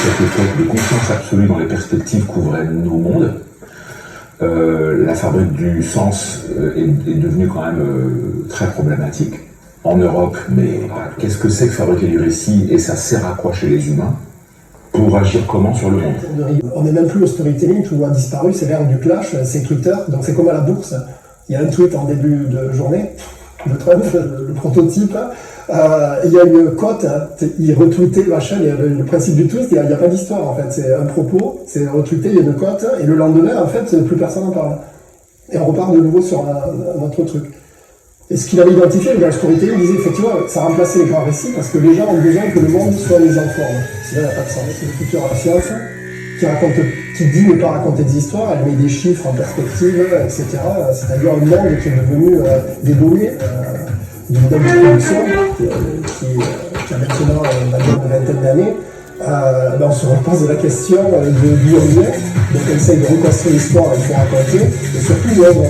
cette époque de confiance absolue dans les perspectives qu'ouvraient nos mondes. La fabrique du sens est devenue quand même très problématique en Europe, mais qu'est-ce que c'est que fabriquer du récit et ça sert à quoi chez les humains pour agir comment sur le monde? On n'est même plus au storytelling, tout a disparu, c'est l'ère du clash, c'est Twitter, donc c'est comme à la bourse. Il y a un tweet en début de journée de Trump, le prototype, il y a une cote, il retweetait machin, le principe du tweet, il n'y a pas d'histoire en fait, c'est un propos, c'est retweeté, il y a une cote, et le lendemain en fait plus personne n'en parle. Et on repart de nouveau sur un autre truc. Et ce qu'il avait identifié dans le storytelling, il disait effectivement ça remplaçait les grands récits parce que les gens ont besoin que le monde soit mis en forme. Sinon il n'y a pas de sens. C'est le futur à la science qui dit ne pas raconter des histoires, elle met des chiffres en perspective, etc. C'est-à-dire un monde qui est devenu des données d'une bonne production qui a maintenant une vingtaine d'années. On se repose la question de d'où on vient, donc on essaye de reconstruire l'histoire qu'il faut raconter, et surtout l'œuvre.